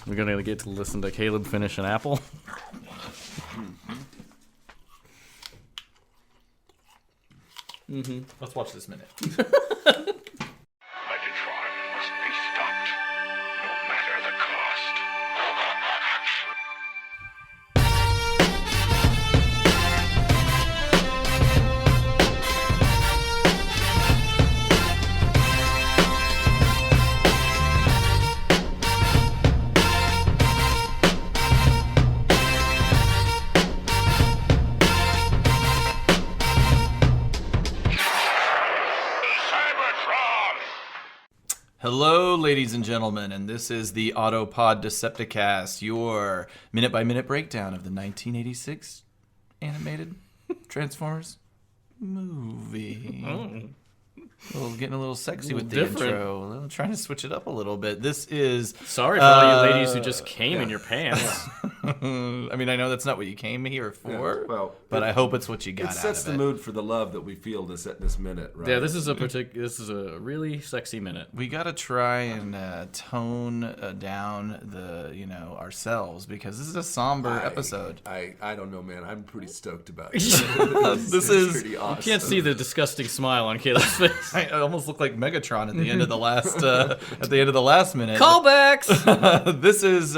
We're gonna get to listen to Caleb finish an apple. Let's watch this minute. Megatron must be stopped, no matter the cost. Hello, ladies and gentlemen, and this is the Autobot Decepticast, your minute-by-minute breakdown of the 1986 animated Transformers movie. Getting a little sexy with the intro. Trying to switch it up a little bit. This is... Sorry for all you ladies who just came in your pants. I mean, I know that's not what you came here for, but I hope it's what you got out of it. It sets the mood for the love that we feel this minute, right? Yeah, this is a really sexy minute. We gotta try and tone down the ourselves because this is a somber episode. I don't know, man. I'm pretty stoked about it. This is pretty awesome. You can't see the disgusting smile on Caleb's face. I almost look like Megatron at the end of the last minute. Callbacks. This is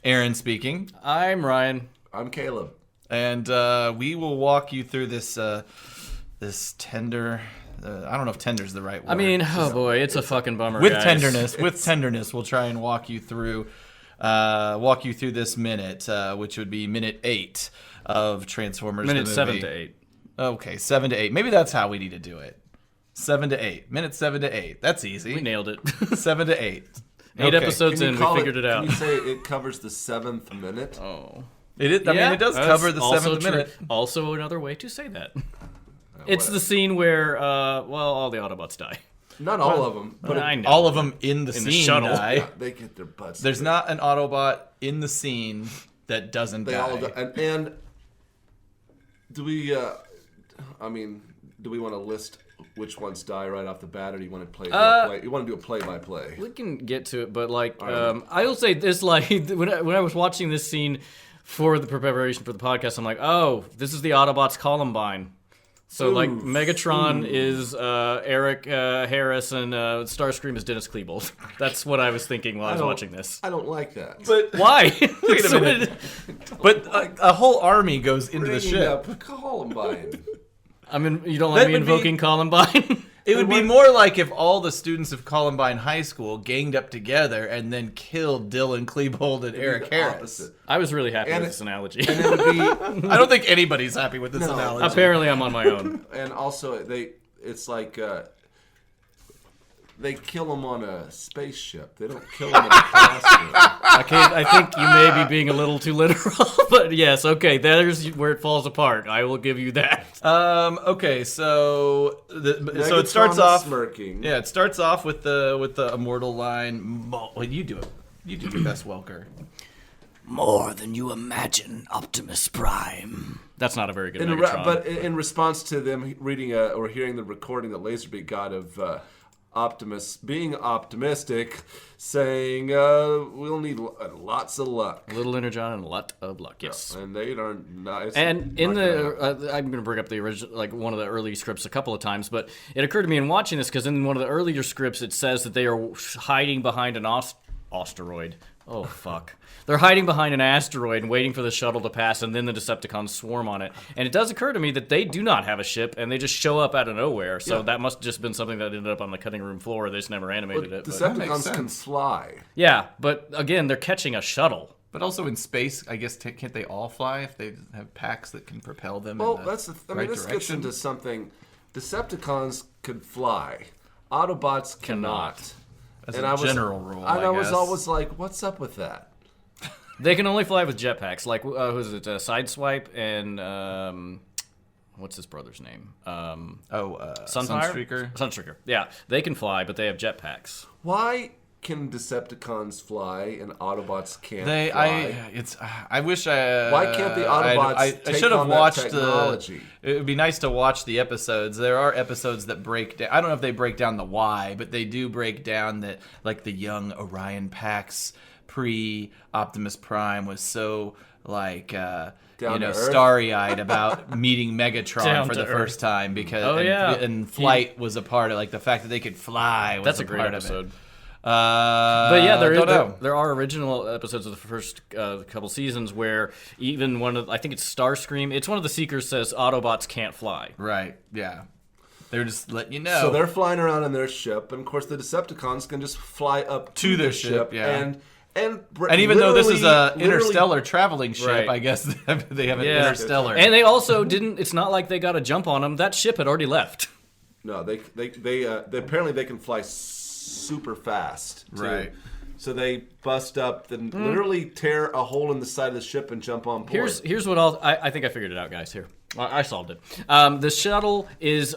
Aaron speaking. I'm Ryan. I'm Caleb. And we will walk you through this this tender. I don't know if tender is the right word. I mean, oh boy, it's a fucking bummer. With guys. tenderness, we'll try and walk you through this minute, which would be minute 8 of Transformers. Minute the movie. 7 to 8. Okay, 7 to 8. Maybe that's how we need to do it. 7 to 8. Minute 7 to 8. That's easy. We nailed it. 7 to 8. Eight episodes in, we figured it out. Can you say it covers the 7th minute? Oh. It is, I mean, it does cover the 7th minute. Also another way to say that. It's the scene where, all the Autobots die. Not all of them, but I know. All of them in the scene shuttle. die. yeah, they get their butts. There's kicked. not an Autobot in the scene that doesn't They die. all die. And do we? Do we want to list which ones die right off the bat, or do you want to play? You want to do a play-by-play? We can get to it, but I will say this: like when I was watching this scene for the preparation for the podcast, I'm like, oh, this is the Autobots Columbine. So like Megatron is Eric Harris and Starscream is Dennis Klebold. That's what I was thinking while I was watching this. I don't like that. But Why? wait a minute. But a whole army goes into the Bringing ship. up Columbine. I mean, you don't like me invoking Columbine? It would be more like if all the students of Columbine High School ganged up together and then killed Dylan Klebold and Eric Harris. Opposite. I was really happy with this analogy. And it would be, I don't think anybody's happy with this analogy. Apparently, I'm on my own. and also it's like they kill them on a spaceship. They don't kill them in a classroom. Okay, I think you may be being a little too literal, but yes, okay, there's where it falls apart. I will give you that. Okay, so it starts Megatron off smirking. Yeah, it starts off with the immortal line. Well, you do it. You do your best, Welker. More than you imagine, Optimus Prime. That's not a very good Megatron. But in response to them reading or hearing the recording that Laserbeak got of Optimus being optimistic, saying we'll need lots of luck. Little N.R.G and a lot of luck, yes. And they are nice. And in I'm going to bring up the original, like one of the early scripts a couple of times, but it occurred to me in watching this because in one of the earlier scripts it says that they are hiding behind an asteroid. Oh, fuck. They're hiding behind an asteroid and waiting for the shuttle to pass, and then the Decepticons swarm on it. And it does occur to me that they do not have a ship, and they just show up out of nowhere. So that must have just been something that ended up on the cutting room floor. They just never animated it. Decepticons can fly. Yeah, but again, they're catching a shuttle. But also in space, I guess can't they all fly if they have packs that can propel them? Well, in the right this direction? gets into something. Decepticons could fly. Autobots cannot. As a general rule, I was guess. always like, what's up with that? They can only fly with jetpacks. Like, who's it? Sideswipe and what's his brother's name? Sunstreaker. Sunstreaker. Yeah, they can fly, but they have jetpacks. Why can Decepticons fly and Autobots can't fly? I wish I. Why can't the Autobots I take should have on that watched technology? It would be nice to watch the episodes. There are episodes that break down. I don't know if they break down the why, but they do break down that, like, the young Orion Pax pre-Optimus Prime was so like Down to earth. starry-eyed about meeting Megatron Down for to the earth. first time because and flight was a part of like the fact that they could fly was That's a a great part episode. of it. But yeah, don't there know. are original episodes of the first couple seasons where even I think it's Starscream. It's one of the Seekers says Autobots can't fly. Right, yeah. They're just letting you know. So they're flying around in their ship, and of course the Decepticons can just fly up To their ship, yeah. and even though this is a literally- interstellar traveling ship, Right. I guess they have an Yeah. interstellar. And they also didn't. It's not like they got a jump on them. That ship had already left. No, they apparently they can fly super fast. Too. Right. So they bust up, then literally tear a hole in the side of the ship and jump on board. Here's what I think I figured it out, guys. Here, I solved it. The shuttle is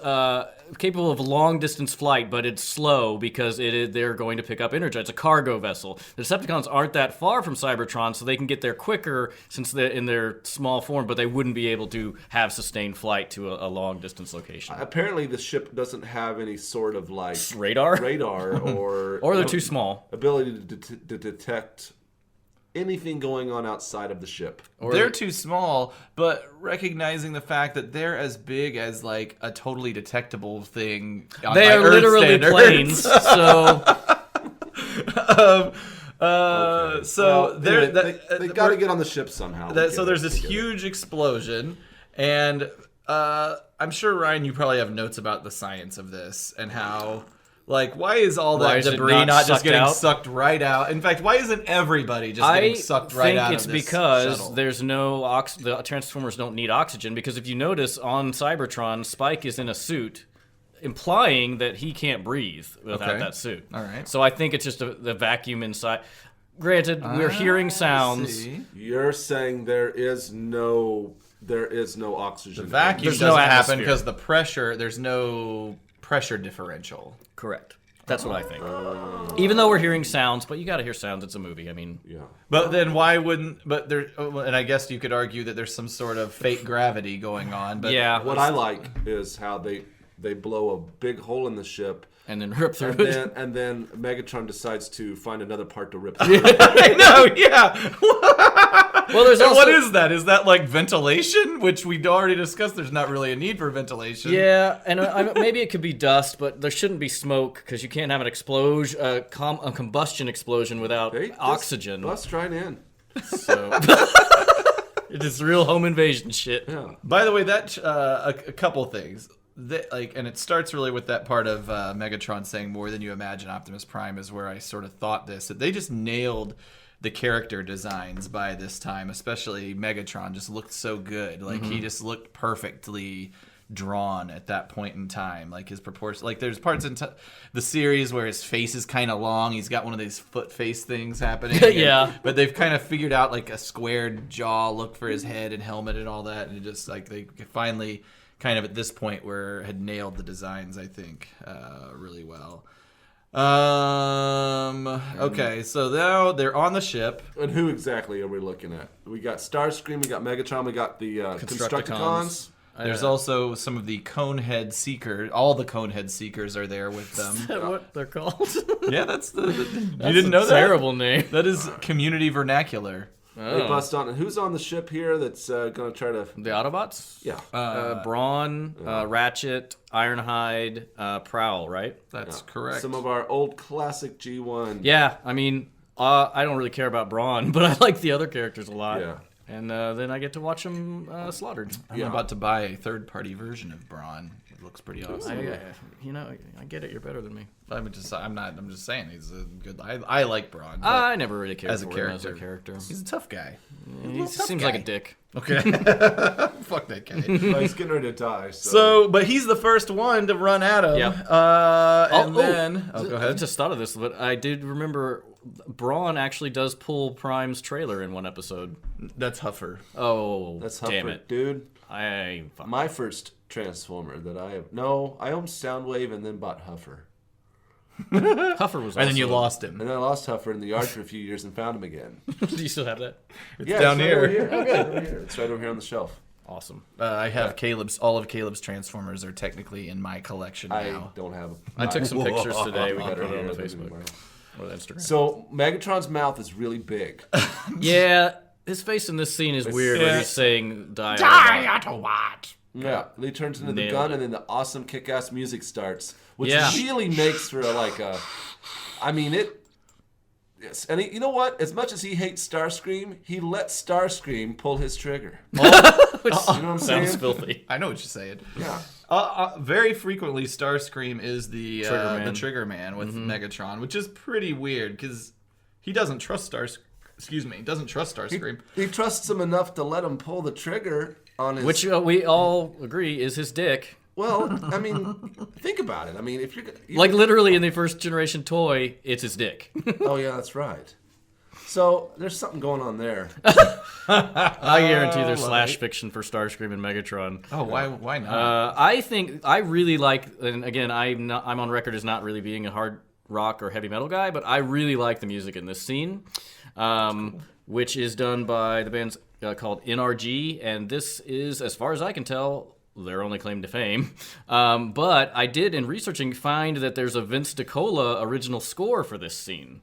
capable of long distance flight, but it's slow because they're going to pick up N.R.G. It's a cargo vessel. The Decepticons aren't that far from Cybertron, so they can get there quicker since they're in their small form, but they wouldn't be able to have sustained flight to a long distance location. Apparently, the ship doesn't have any sort of like Radar? or They're too small. ability to detect anything going on outside of the ship. They're too small, but recognizing the fact that they're as big as like a totally detectable thing. They are literally planes, so So they got to get on the ship somehow. So there's this huge explosion, and I'm sure, Ryan, you probably have notes about the science of this and how. Like, why is all Why that is it debris not not just sucked getting out? sucked right out? In fact, why isn't everybody just getting sucked right out I think it's of this because shuttle? there's no the Transformers don't need oxygen, because if you notice on Cybertron, Spike is in a suit, implying that he can't breathe without Okay. that suit. All right. So I think it's just the vacuum inside. Granted, we're hearing sounds. See? You're saying there is no oxygen. The vacuum There's no doesn't happen atmosphere. because there's no pressure differential. Correct. That's what I think. Even though we're hearing sounds, but you got to hear sounds. It's a movie. I mean, Yeah. But then why wouldn't? But there, and I guess you could argue that there's some sort of fake gravity going on. But yeah. What I like is how they blow a big hole in the ship, and then rip through and it. then Megatron decides to find another part to rip through. I know, yeah. Well, there's And also what is that? Is that like ventilation? Which we'd already discussed. There's not really a need for ventilation. Yeah, and maybe it could be dust, but there shouldn't be smoke because you can't have an explosion, a combustion explosion without They just oxygen. Bust right in. So it is real home invasion shit. Yeah. By the way, that a couple things. And it starts really with that part of Megatron saying more than you imagine Optimus Prime is where I sort of thought this, that they just nailed the character designs by this time, especially Megatron just looked so good. Like he just looked perfectly drawn at that point in time. Like his proportions, like there's parts in the series where his face is kind of long. He's got one of these foot face things happening. Yeah. But they've kind of figured out like a squared jaw look for his head and helmet and all that. And it just like they finally kind of at this point where had nailed the designs, I think, really well. Okay, so now they're on the ship. And who exactly are we looking at? We got Starscream, we got Megatron, we got the Constructicons. There's also some of the Conehead Seekers. All the Conehead Seekers are there with them. Is that what they're called? Yeah, that's the That's you didn't a know that? terrible name. That is community vernacular. They bust on. And who's on the ship here that's going to try to... The Autobots? Yeah. Brawn, Ratchet, Ironhide, Prowl, right? That's correct. Some of our old classic G1. Yeah, I mean, I don't really care about Brawn, but I like the other characters a lot. Yeah. And then I get to watch them slaughtered. I'm about to buy a third-party version of Brawn. It looks pretty awesome. I get it. You're better than me. I'm just saying he's a good. I like Brawn. but I never really cared as a for him as a character. character. He's a tough guy. He seems like a dick. Okay. Fuck that guy. Well, he's getting ready to die. So, but he's the first one to run at him. Yep. Go I ahead. just thought of this, but I did remember Brawn actually does pull Prime's trailer in one episode. That's Huffer. Oh, That's damn Humper, it. dude. Fuck. My first Transformer that I have... No, I owned Soundwave and then bought Huffer. Huffer was And then you also- lost him. And then I lost Huffer in the yard for a few years and found him again. Do you still have that? It's Yeah, down it's here. Right over here. It's right over here. It's right over here on the shelf. Awesome. I have Caleb's. All of Caleb's Transformers are technically in my collection I now. don't have... I took some pictures today. We can better put it on here the than Facebook. tomorrow. Or Instagram. So Megatron's mouth is really big. Yeah, his face in this scene is weird when he's saying die Autobot. Yeah, he turns into the Nailed gun, it. and then the awesome kick-ass music starts, which Yeah. really makes for I mean it. Yes, and you know what? As much as he hates Starscream, he lets Starscream pull his trigger. Which You know what I'm sounds saying? filthy. I know what you're saying. Yeah. Very frequently, Starscream is the Trigger man. Trigger Man with Megatron, which is pretty weird because he doesn't trust Starscream. He trusts him enough to let him pull the trigger on his. Which we all agree is his dick. Well, I mean, think about it. I mean, if you're Like literally in the first generation toy, it's his dick. oh yeah, that's right. So there's something going on there. I guarantee there's slash fiction for Starscream and Megatron. Oh, why not? I think I really like, and again, I'm on record as not really being a hard rock or heavy metal guy, but I really like the music in this scene, which is done by the band's called N.R.G, and this is, as far as I can tell, their only claim to fame. But I did, in researching, find that there's a Vince DiCola original score for this scene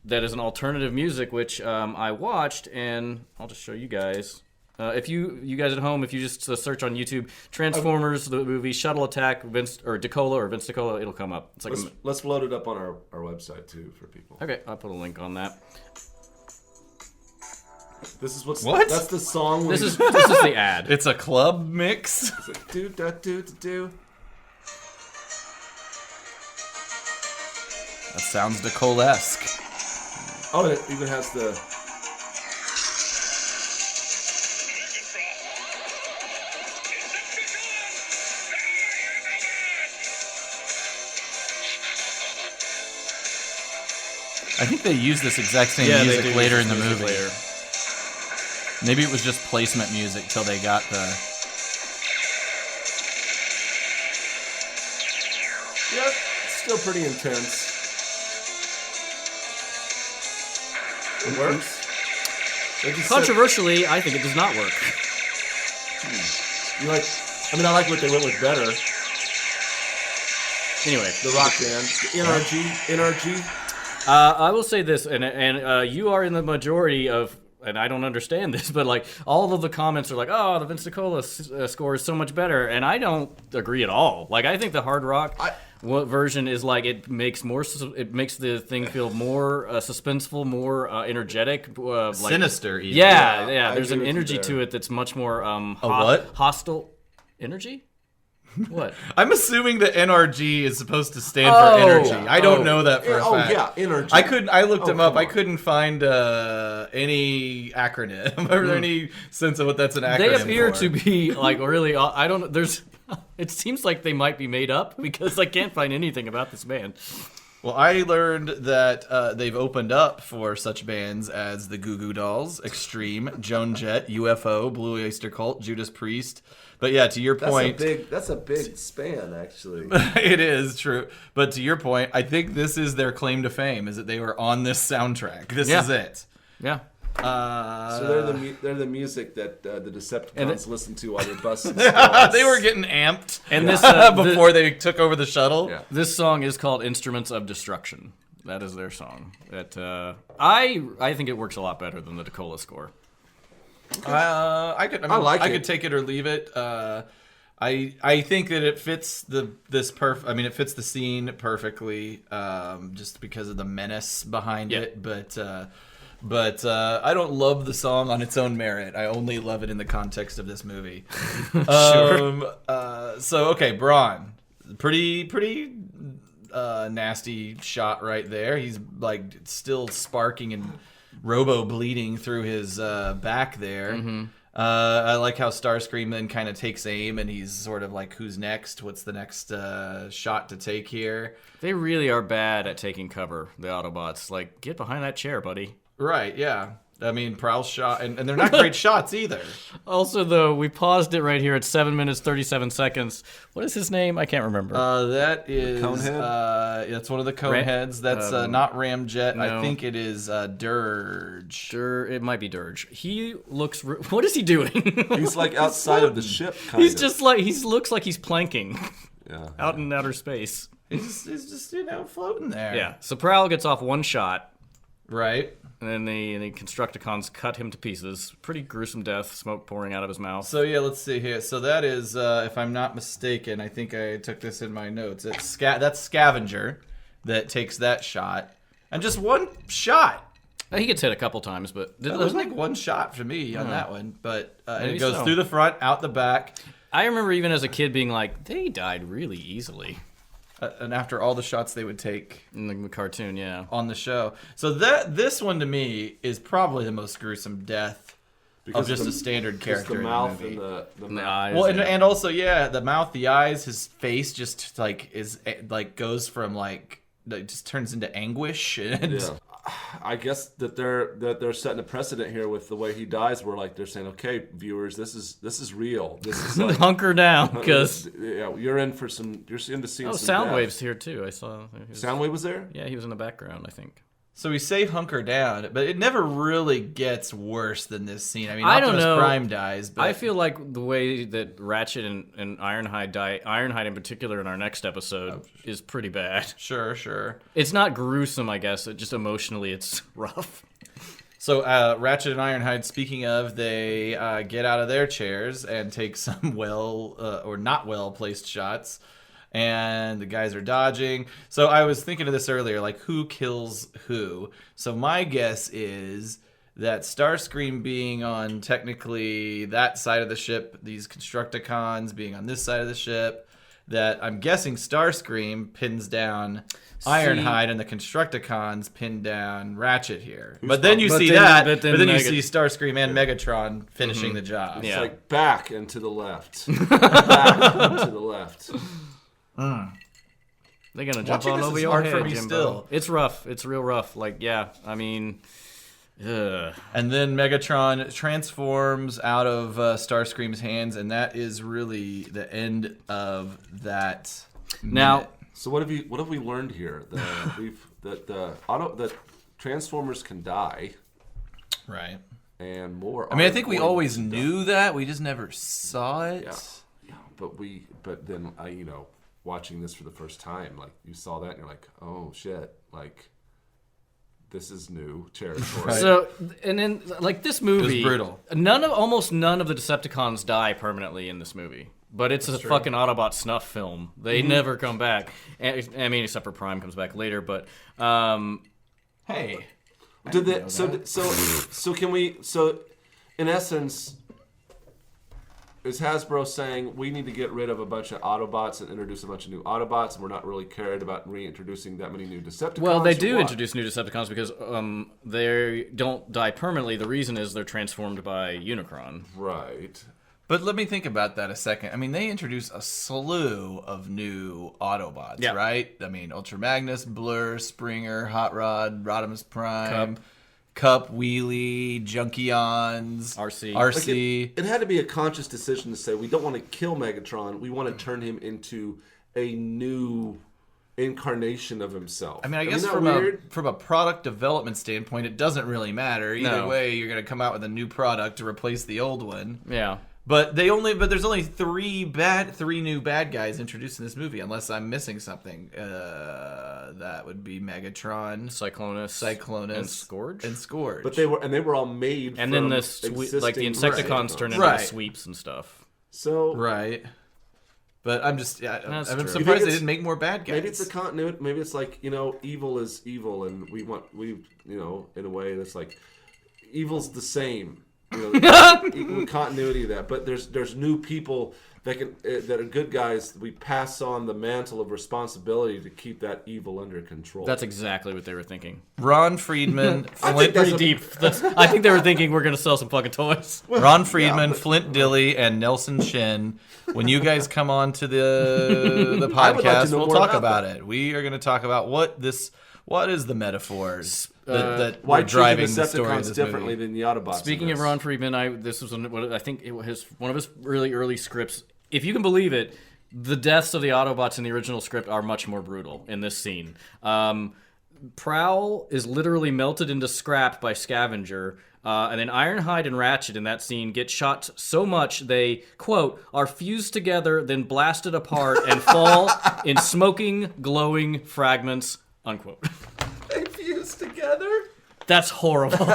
that is an alternative music, which I watched, and I'll just show you guys. If you guys at home, if you just search on YouTube Transformers, the movie Shuttle Attack, Vince DiCola, it'll come up. It's like Let's load it up on our website too for people. okay, I'll put a link on that. This is what? That's the song. This is the ad. It's a club mix. It's like, do da do da do. That sounds DiCola-esque. Oh, it even has the. I think they use this exact same Yeah, they music do use later this in the music movie. later. Maybe it was just placement music till they got the. Yeah, it's still pretty intense. It works. They just said- Controversially, I think it does not work. you like? I mean, I like what they went with better. Anyway, The rock band, the N.R.G. I will say this, and you are in the majority of, and I don't understand this, but like all of the comments are like, "Oh, the Vince DiCola score is so much better," and I don't agree at all. Like I think the hard rock version is like it makes the thing feel more suspenseful, more energetic, like, Sinister, even. Yeah. I There's agree an with you energy there. to it that's much more what? hostile energy. What? I'm assuming that NRG is supposed to stand for energy. I don't know that for a fact. yeah, N.R.G. I looked them up. come I on. couldn't find any acronym or any sense of what that's an acronym They appear for. to be like really. I don't. There's. It seems like they might be made up because I can't find anything about this band. Well, I learned that they've opened up for such bands as the Goo Goo Dolls, Extreme, Joan Jett, UFO, Blue Oyster Cult, Judas Priest. But yeah, to your point, That's a big span, actually. it is true. But to your point, I think this is their claim to fame: is that they were on this soundtrack. This Yeah. is it. Yeah. So they're the music that the Decepticons listen to while they're busting. They were getting amped And this before they took over the shuttle. Yeah. This song is called "Instruments of Destruction." That is their song. That I think it works a lot better than the DiCola score. I like it. could take it or leave it. I think that it fits it fits the scene perfectly, just because of the menace behind Yeah. it. But I don't love the song on its own merit. I only love it in the context of this movie. So okay, Braun, pretty nasty shot right there. He's like still sparking and robo bleeding through his back there. I like how Starscream then kind of takes aim and he's sort of like, who's next? What's the next shot to take here? They really are bad at taking cover. The Autobots, like, get behind that chair, buddy. Right, yeah. I mean, Prowl's shot, and they're not great shots either. Also, though, we paused it right here at 7 minutes 37 seconds. What is his name? I can't remember. That is Conehead? that's one of the Coneheads. That's not Ramjet. no. I think it is Dirge. It might be Dirge. He looks. What is he doing? He's like outside of the ship. He's just like looks like he's planking Yeah. out in outer space. He's just floating there. Yeah. So Prowl gets off one shot, Right. and then the Constructicons cut him to pieces. Pretty gruesome death, smoke pouring out of his mouth. So yeah, let's see here. So that is, if I'm not mistaken, I think I took this in my notes. That's Scavenger that takes that shot, and just one shot. He gets hit a couple times, but It was like one shot for me on that one, but and Maybe it goes so. through the front, out the back, I remember even as a kid being like, they died really easily and after all the shots they would take in the cartoon. Yeah. on the show. So this one to me is probably the most gruesome death of just a standard character the in mouth the movie. and the The mouth. eyes, Well, yeah. and also the mouth, the eyes, his face just like is like goes from like it just turns into anguish and Yeah. I guess that they're setting a precedent here with the way he dies. Where like they're saying, okay, viewers, this is real. This is like hunker down because you're in for some. You're into seeing some death. Soundwave's here too. I saw. Soundwave was there. Yeah, he was in the background, I think. So we say hunker down, but it never really gets worse than this scene. I mean, I don't Optimus know. Prime dies, but I feel like the way that Ratchet and Ironhide die, Ironhide in particular in our next episode, is pretty bad. sure. It's not gruesome, I guess. It just emotionally, it's rough. So Ratchet and Ironhide, speaking of, they get out of their chairs and take some or not well placed shots. And the guys are dodging. So I was thinking of this earlier, like who kills who. So my guess is that Starscream being on technically that side of the ship, these Constructicons being on this side of the ship, that I'm guessing Starscream pins down Ironhide and the Constructicons pin down Ratchet here. But then you see that, but then you see Starscream and Megatron finishing the job. Yeah. It's like back and to the left, back and to the left. They're gonna jump Watching all this over is your hard head, for me Jimbo. still. It's rough. It's real rough. Like, yeah, I mean, ugh. And then Megatron transforms out of Starscream's hands, and that is really the end of that. Now, minute. So what have we learned here? That Transformers can die Right. and more. I mean, I are think we going always to die. knew that. We just never saw it. Yeah, but then watching this for the first time, like you saw that and you're like, oh shit, like this is new territory. So, and then like this movie, brutal. Almost none of the Decepticons die permanently in this movie. But it's a fucking Autobot snuff film. They never come back. I mean, except for Prime comes back later. But Hey. Did they, so can we? So, in essence, is Hasbro saying we need to get rid of a bunch of Autobots and introduce a bunch of new Autobots, and we're not really cared about reintroducing that many new Decepticons? well, they or do what? introduce new Decepticons because they don't die permanently. The reason is they're transformed by Unicron. Right. But let me think about that a second. I mean, they introduce a slew of new Autobots, Yeah. right? I mean, Ultra Magnus, Blur, Springer, Hot Rod, Rodimus Prime, Cup, Wheelie, Junkions, RC. RC. It had to be a conscious decision to say we don't want to kill Megatron. We want to turn him into a new incarnation of himself. I mean, I guess Isn't that weird? from a product development standpoint, it doesn't really matter. Either No. way, you're going to come out with a new product to replace the old one. Yeah. But there's only three new bad guys introduced in this movie, unless I'm missing something. That would be Megatron, Cyclonus, and Scourge. and Scourge. But they were all made. And from then like the existing Insecticons turn into Right. sweeps and stuff. So right. But I'm just That's I'm true. You think surprised they it's- didn't make more bad guys. maybe it's a continuity. Maybe it's like evil is evil, and we in a way that's like evil's the same. Equal continuity of that, but there's new people that are good guys. We pass on the mantle of responsibility to keep that evil under control. That's exactly what they were thinking. Ron Friedman, Flint, Pretty deep. I think they were thinking we're gonna sell some fucking toys. Ron Friedman, Flint Dilly, and Nelson Shin. When you guys come on to the I would like to podcast, know we'll more talk about about it. We are going to talk about what is the metaphors that why were driving treat the the story of Decepticons this differently movie. than the Autobots. Speaking of Ron Friedman, this was what I think it was one of his really early scripts. If you can believe it, the deaths of the Autobots in the original script are much more brutal in this scene. Prowl is literally melted into scrap by Scavenger. And then Ironhide and Ratchet in that scene get shot so much they, quote, are fused together, then blasted apart and fall in smoking, glowing fragments, unquote. They fused together? That's horrible.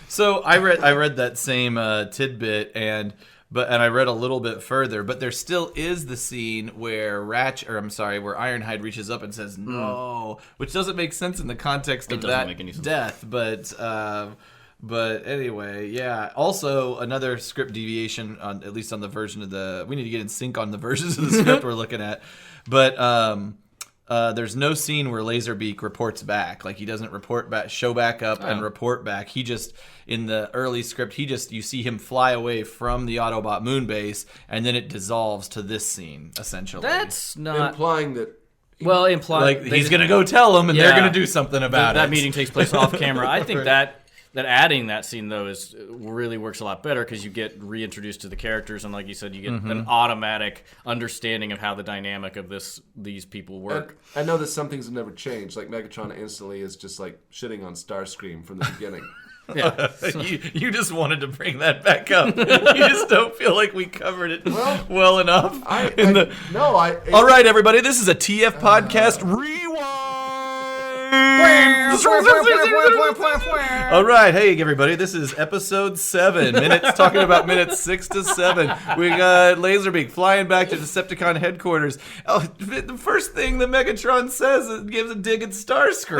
So I read that same tidbit and I read a little bit further, but there still is the scene where where Ironhide reaches up and says no, which doesn't make sense in the context of that death, but anyway, yeah. Also, another script deviation at least on the version of we need to get in sync on the versions of the script we're looking at, but there's no scene where Laserbeak reports back. Like, he doesn't show back up and report back. He just, in the early script, you see him fly away from the Autobot moon base, and then it dissolves to this scene, essentially. That's not... Implying that... Like, he's going to go tell them, and they're going to do something about it. That meeting takes place off camera. I think that adding that scene, though, really works a lot better because you get reintroduced to the characters, and like you said, you get an automatic understanding of how the dynamic of these people work. And I know that some things have never changed. Like, Megatron instantly is just like shitting on Starscream from the beginning. Yeah. You just wanted to bring that back up. You just don't feel like we covered it well enough. All right, everybody, this is a TF podcast rewind. All right, hey everybody, this is episode 7. Talking about minutes 6 to 7. We got Laserbeak flying back to Decepticon headquarters. Oh, the first thing that Megatron says is gives a dig at Starscream.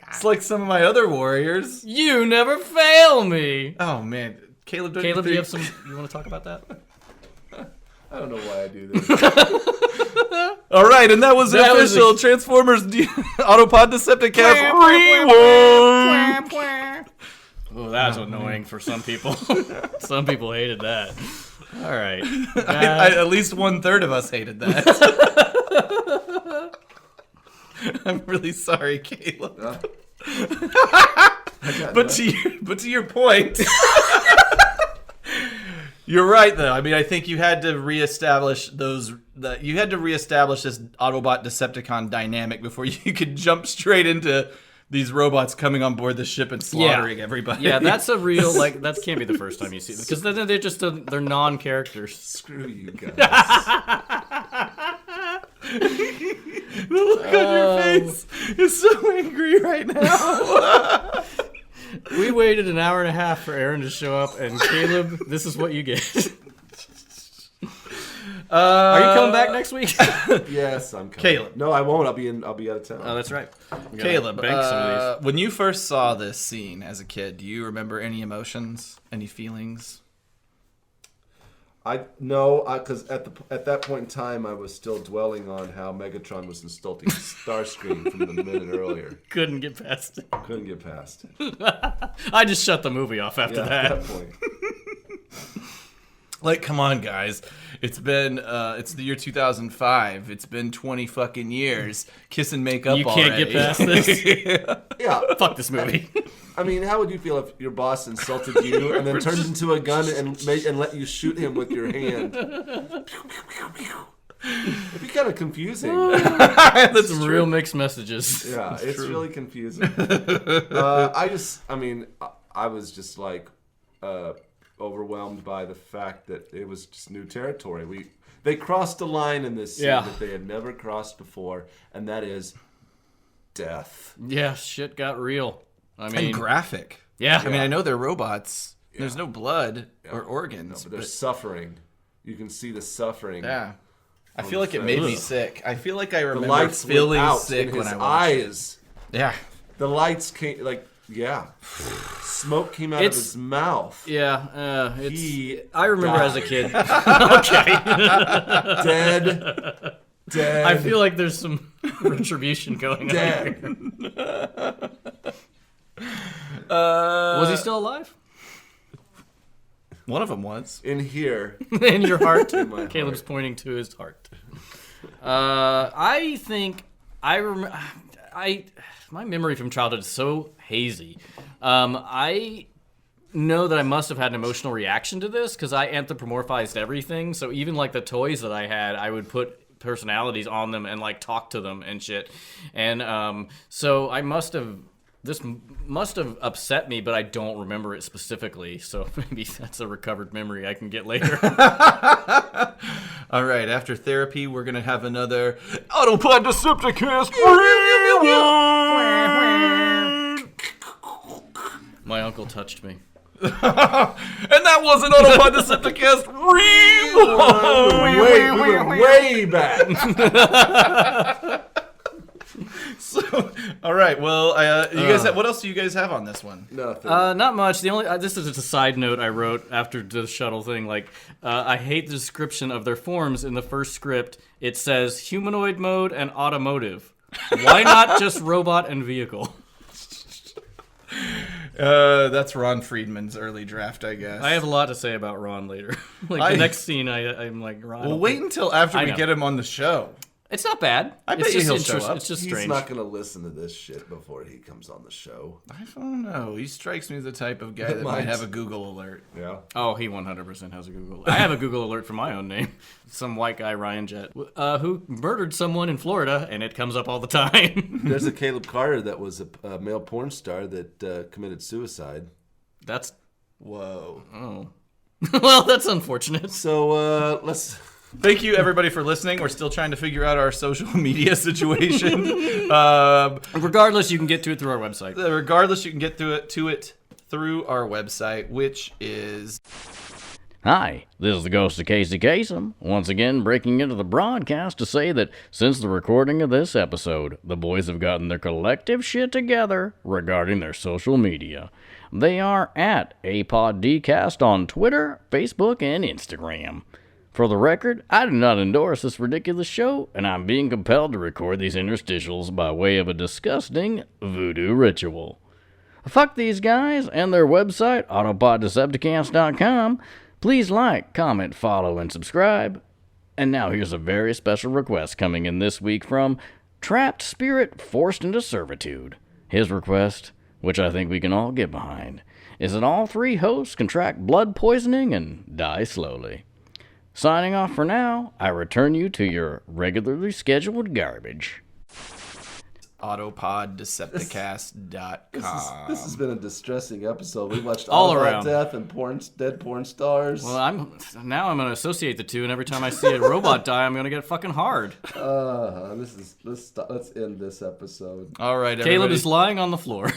It's like some of my other warriors. You never fail me. Oh man, Caleb, do you want to talk about that? I don't know why I do this. All right, and that was the official Transformers Autobot Decepticons rewind. Oh, that's annoying for some people. Some people hated that. All right. At least 1/3 of us hated that. I'm really sorry, Caleb. But to your point. You're right, though. I mean, I think you had to reestablish this Autobot Decepticon dynamic before you could jump straight into these robots coming on board the ship and slaughtering everybody. Yeah, that's a real, that can't be the first time you see it. Because then they're just, they're non-characters. Screw you guys. The look on your face is so angry right now. We waited an hour and a half for Aaron to show up, and Caleb, this is what you get. Are you coming back next week? Yes, I'm coming. Caleb. No, I won't. I'll be out of town. Oh, that's right. Caleb, bank some of these. when you first saw this scene as a kid, do you remember any emotions, any feelings? Because at that point in time, I was still dwelling on how Megatron was insulting Starscream from the minute earlier. Couldn't get past it. Couldn't get past it. I just shut the movie off after that. At that point. Like, come on, guys. It's been, it's the year 2005. It's been 20 fucking years. Kiss and make up already. You can't get past this? Yeah. Fuck this movie. I mean, how would you feel if your boss insulted you and then turned into a gun and let you shoot him with your hand? It'd be kind of confusing. That's some real mixed messages. Yeah, it's really confusing. I was just like overwhelmed by the fact that it was just new territory. They crossed a line in this scene that they had never crossed before, and that is death. Yeah, shit got real. I mean, and graphic. Yeah. I mean, I know they're robots. Yeah. There's no blood or organs. No, but there's suffering. You can see the suffering. Yeah. I feel like it made me sick. I feel like I remember the lights feeling sick when I watched eyes. It. Yeah. The lights came, smoke came out of his mouth. Yeah. I remember as a kid. Okay. Dead. I feel like there's some retribution going on here. Was he still alive? One of them was. In here. In your heart? In my Caleb's heart. pointing to his heart. I think I remember. My memory from childhood is so hazy. I know that I must have had an emotional reaction to this because I anthropomorphized everything. So even like the toys that I had, I would put personalities on them and like talk to them and shit. And so I must have This must have upset me, but I don't remember it specifically. So maybe that's a recovered memory I can get later. All right, after therapy, we're going to have another Autobot Decepticons. My uncle touched me. And that was an Autobot Decepticons Wait, we went way back. So, all right, well, you guys have, what else do you guys have on this one? Nothing. Not much. The only this is just a side note I wrote after the shuttle thing. Like, I hate the description of their forms in the first script. It says humanoid mode and automotive. Why not just robot and vehicle? That's Ron Friedman's early draft, I guess. I have a lot to say about Ron later. The next scene, I'm like, Ron. Well, wait until after we know. get him on the show. It's not bad. I bet it's you just he'll show up. It's just He's strange. not going to listen to this shit before he comes on the show. I don't know. He strikes me as the type of guy that might have a Google alert. Yeah. Oh, he 100% has a Google. I have a Google alert for my own name. Some white guy, Ryan Jett, who murdered someone in Florida, and it comes up all the time. There's a Caleb Carter that was a male porn star that committed suicide. That's Whoa. oh. Well, that's unfortunate. So let's. Thank you, everybody, for listening. We're still trying to figure out our social media situation. Regardless, you can get to it through our website. Regardless, you can get to it through our website, which is... Hi, this is the ghost of Casey Kasem, once again breaking into the broadcast to say that since the recording of this episode, the boys have gotten their collective shit together regarding their social media. They are at APODcast on Twitter, Facebook, and Instagram. For the record, I do not endorse this ridiculous show, and I'm being compelled to record these interstitials by way of a disgusting voodoo ritual. Fuck these guys and their website, AutobotDecepticons.com. Please like, comment, follow, and subscribe. And now here's a very special request coming in this week from Trapped Spirit Forced into Servitude. His request, which I think we can all get behind, is that all three hosts contract blood poisoning and die slowly. Signing off for now, I return you to your regularly scheduled garbage. AutopodDecepticast.com. This has been a distressing episode. We watched All Autobot around. Death and dead porn stars. Well, I'm going to associate the two, and every time I see a robot die, I'm going to get fucking hard. Let's end this episode. All right, Caleb everybody. is lying on the floor.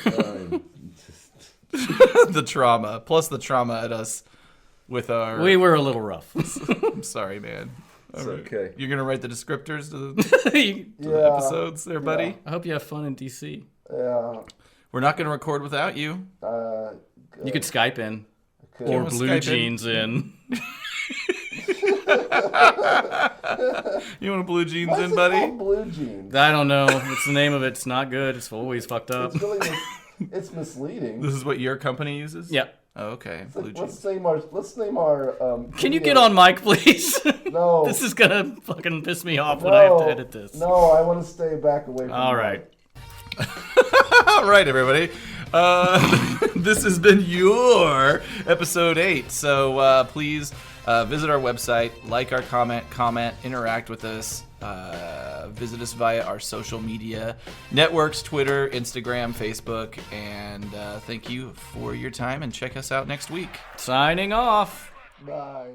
The trauma, plus the trauma at us with our... We were a little rough. I'm sorry, man. It's okay. You're going to write the descriptors to the episodes there, buddy? I hope you have fun in DC. Yeah. We're not going to record without you. You could Skype in. Could. Or Skype blue in. jeans in. You want a blue jeans Why in, is it buddy? called blue jeans? I don't know. It's the name of it. It's not good. It's always fucked up. It's really it's misleading. This is what your company uses? Yeah. Oh, okay. It's Blue like, jeans. let's name our Can you video- get on mic, please? No. This is gonna fucking piss me off when I have to edit this. No, I want to stay back away from All the right. All right, everybody. This has been your episode 8. So please visit our website, like our comment, interact with us. Visit us via our social media networks, Twitter, Instagram, Facebook, and thank you for your time, and check us out next week. Signing off. Bye.